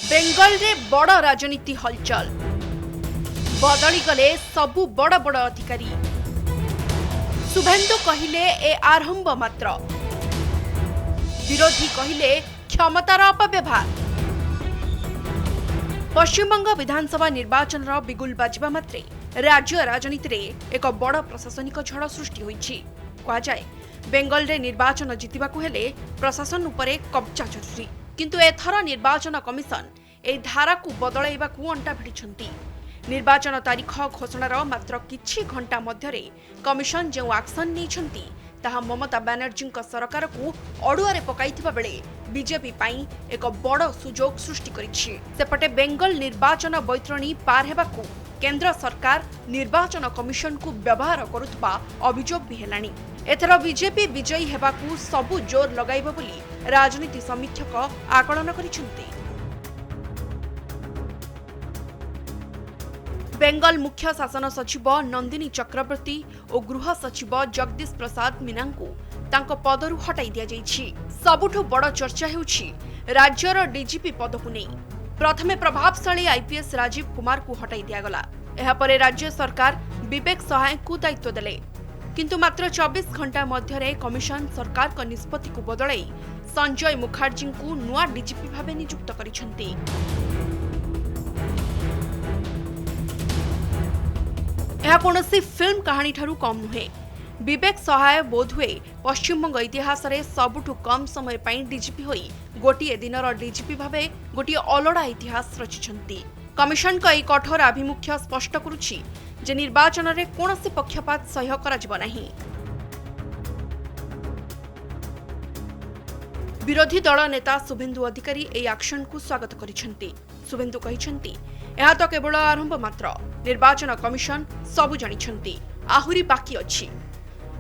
बेंगल रे बड़ राजनीति हलचल बदली गले सबु बड़ बड़ अधिकारी शुभेन्दु कहिले ए आरंभ मात्र विरोधी कहिले क्षमतार अपव्यवहार। पश्चिमबंग विधानसभा निर्वाचन बिगुल बाजिबा मात्रे राज्य राजनीति रे एक बड़ प्रशासनिक झड़ सृष्टि होइछि। कहा जाए बेंगल रे निर्वाचन जितिबाकु हेले प्रशासन उपरे कब्जा जरूरी, किंतु एथर निर्वाचन कमिशन ए धारा को बदलाइबाकु अंटा भिड़िछंती। निर्वाचन तारीख घोषणार मात्र किछि घंटा मध्यरे कमिशन जो एक्शन नेछंती ताहा ममता बनर्जी सरकार को अड़ुआरे पकाइथिबा बेले बीजेपी पाई एक बड़ सुजोग सृष्टि करिछि। सेपटे बेंगल निर्वाचन बैतरणी पार हेबाकु केंद्र सरकार निर्वाचन कमिशन को व्यवहार करुथबा अभियोग भी हेलानी। एथर बीजेपी विजयी हेबाकु सबु जोर लगाइबो बोली राजनीति समीक्षक आकलन करिछंती। बेंगल मुख्य शासन सचिव नंदिनी चक्रवर्ती और गृह सचिव जगदीश प्रसाद मीना को तांको पदरु हटाई दिया जाइछि। सबुठु बड़ चर्चा हेउछि राज्यर डीजीपी पद को नहीं। प्रथमे प्रभावशाली आईपीएस राजीव कुमार को हटाई दिया गला। एहा परे राज्य सरकार विवेक सहाय को दायित्व देले, किंतु मात्र 24 घंटा मध्यरे कमिशन सरकार को निष्पत्ति को बदलाई संजय मुखर्जी को नुआ डीजीपी भावे नियुक्त करिछंती। यह कोनोसी फिल्म कहानी ठारू कम नुहे। विवेक सहाय बोधहुए पश्चिमबंग इतिहास रे सबुठु कम समय पाई डीजीपी होई गोटिए दिनर डीजीपी भावे गोटिए अलड़ा इतिहास रचिछंती। कमिशन का कठोर आभिमुख्य स्पष्ट करुछि जे निर्वाचन रे कोनोसी पक्षपात सह्य करा जिवो नाही। विरोधी दल नेता शुभेन्दु अधिकारी ए एक्शन को स्वागत करिछंती। शुभेन्दु कहिछंती यह तो केवल आरंभ मात्र, निर्वाचन कमिशन सबु जानिछंती, आहुरी बाकी अछि।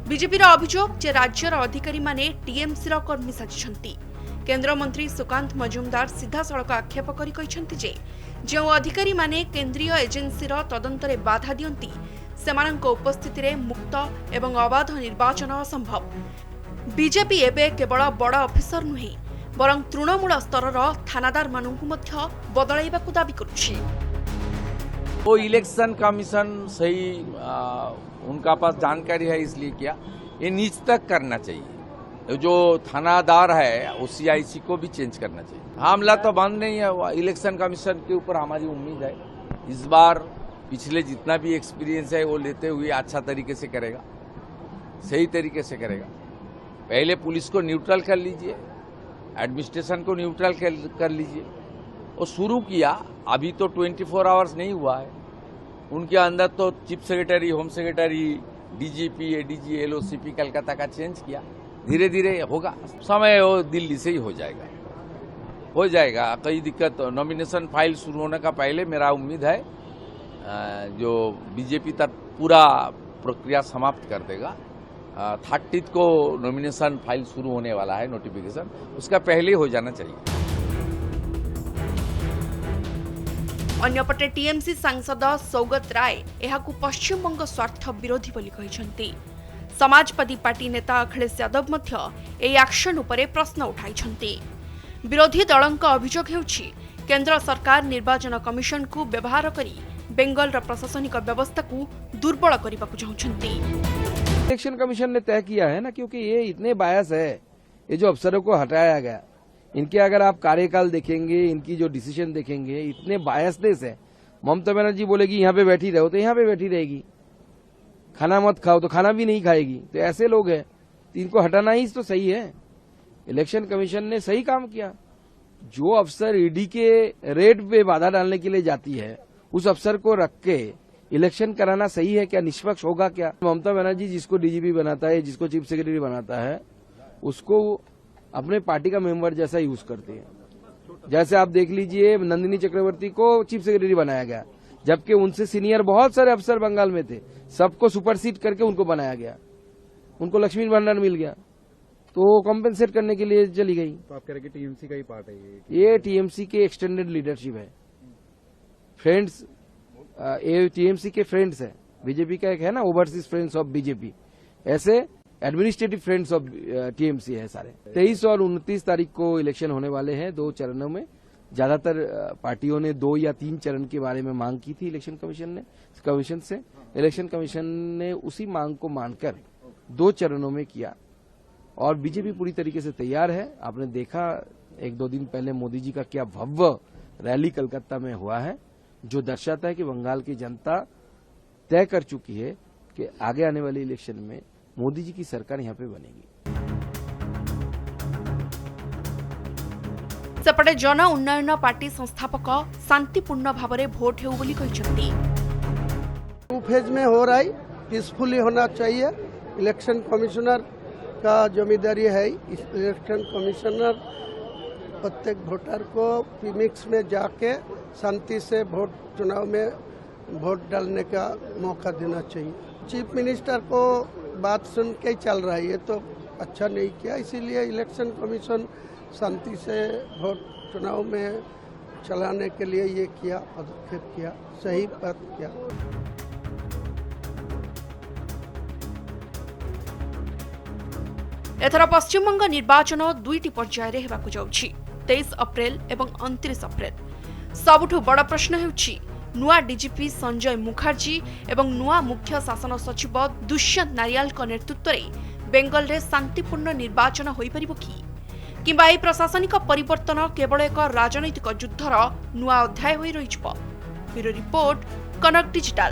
बीजेपी अभियोग जे राज्यर अधिकारी माने टीएमसी कर्मी साजिछंती। केंद्र मंत्री सुकांत मजुमदार सीधासड़क आक्षेप करि कहिछंती जे जो अधिकारी माने केंद्रीय एजेंसी तदंतरे बाधा दियंती सेमानंको उपस्थिति रे मुक्त एवं अबाध निर्वाचन असंभव। बीजेपी एबे केवल बड़ अफिसर नुहे बरं तृणमूल स्तर थानादार मानू बदलाइबाकु दाबी करुछि। वो इलेक्शन कमीशन सही उनका पास जानकारी है इसलिए किया, ये नीच तक करना चाहिए। जो थानादार है वो सीआईसी को भी चेंज करना चाहिए। मामला तो बंद नहीं है, इलेक्शन कमीशन के ऊपर हमारी उम्मीद है इस बार पिछले जितना भी एक्सपीरियंस है वो लेते हुए अच्छा तरीके से करेगा, सही तरीके से करेगा। पहले पुलिस को न्यूट्रल कर लीजिए, एडमिनिस्ट्रेशन को न्यूट्रल कर लीजिए। वो शुरू किया, अभी तो 24 आवर्स नहीं हुआ है। उनके अंदर तो chief secretary, home secretary, DGP, ADG, LOCP Calcutta का चेंज किया। धीरे धीरे होगा, समय वो दिल्ली से ही हो जाएगा। कोई दिक्कत नॉमिनेशन फाइल शुरू होने का पहले मेरा उम्मीद है जो बीजेपी तक पूरा प्रक्रिया समाप्त कर देगा। 30 को नॉमिनेशन फाइल शुरू होने वाला है, नोटिफिकेशन उसका पहले हो जाना चाहिए। अन्यपटे टीएमसी सांसद सौगत राय एहाकु पश्चिमबंग स्वार्थ विरोधी बोली कहिसंती। समाजवादी पार्टी नेता अखिलेश यादव मध्य ए एक्शन उपरे प्रश्न उठाइछंती। विरोधी दलक अभियोग हेउछि केंद्र सरकार निर्वाचन कमिशन को व्यवहार करी बेंगल प्रशासनिक व्यवस्था को दुर्बल करबाकु चाहुछंती। इलेक्शन कमीशन ने तय किया है ना, क्योंकि ये इतने बायस है, ये जो अफसरों को हटाया गया, इनके अगर आप कार्यकाल देखेंगे, इनकी जो डिसीजन देखेंगे, इतने बायसनेस है। ममता बनर्जी बोलेगी यहाँ पे बैठी रहो तो यहाँ पे बैठी रहेगी, खाना मत खाओ तो खाना भी नहीं खाएगी। तो ऐसे लोग हैं, तो इनको हटाना ही तो सही है। इलेक्शन कमीशन ने सही काम किया। जो अफसर ईडी के रेड पे बाधा डालने के लिए जाती है, उस अफसर को रख के इलेक्शन कराना सही है क्या? निष्पक्ष होगा क्या? ममता बनर्जी जिसको डीजीपी बनाता है, जिसको चीफ सेक्रेटरी बनाता है, उसको अपने पार्टी का मेंबर जैसा यूज करते हैं। जैसे आप देख लीजिए, नंदिनी चक्रवर्ती को चीफ सेक्रेटरी बनाया गया, जबकि उनसे सीनियर बहुत सारे अफसर बंगाल में थे, सबको सुपरसीड करके उनको बनाया गया। उनको लक्ष्मी भंडार मिल गया तो कॉम्पेंसेट करने के लिए चली गई। तो आप कह रहे हैं कि टीएमसी का ही पार्ट है ये टीएमसी के एक्सटेंडेड लीडरशिप है, फ्रेंड्स। ये टीएमसी के फ्रेंड्स है। बीजेपी का एक है ना ओवरसीज फ्रेंड्स ऑफ बीजेपी, ऐसे एडमिनिस्ट्रेटिव फ्रेंड्स ऑफ टीएमसी है सारे। 23 और 29 तारीख को इलेक्शन होने वाले हैं, 2 चरणों में। ज्यादातर पार्टियों ने 2 या 3 चरण के बारे में मांग की थी इलेक्शन कमीशन से। इलेक्शन कमीशन ने उसी मांग को मानकर 2 चरणों में किया और बीजेपी पूरी तरीके से तैयार है। आपने देखा 1-2 दिन पहले मोदी जी का क्या भव्य रैली कलकत्ता में हुआ है, जो दर्शाता है कि बंगाल की जनता तय कर चुकी है कि आगे आने वाले इलेक्शन में मोदी जी की सरकार यहाँ पे बनेगी। सेपटे जन उन्नयन पार्टी संस्थापक शांतिपूर्ण भाव में भोट हेउ बोली कहिसंती। 2 फेज में हो रहा है, पीसफुली होना चाहिए। इलेक्शन कमिश्नर का जिम्मेदारी है। इलेक्शन कमिश्नर प्रत्येक वोटर को पीमिक्स में जाके शांति से चुनाव में वोट डालने का मौका देना चाहिए। चीफ मिनिस्टर को बात सुन के चल रहा है, ये तो अच्छा नहीं किया। इसीलिए इलेक्शन कमीशन शांति से वोट चुनाव में चलाने के लिए ये किया, पदक्षेप किया, सही बात किया। एथर पश्चिमबंग निर्वाचन 2टी पर्यायर हेबाकु जाउछि, 23 अप्रैल एवं 29 अप्रैल। सबुठु बड़ प्रश्न हेउछि नुआ डीजीपी संजय मुखर्जी एवं नुआ मुख्य शासन सचिव दुष्यंत नारियाल नेतृत्व में बेंगल रे शांतिपूर्ण निर्वाचन होई परिबो किंबा एही प्रशासनिक परिवर्तन केवल एक राजनैतिक युद्धर नुआ अध्याय होई रहिछि। ब्यूरो रिपोर्ट, कनक डिजिटल।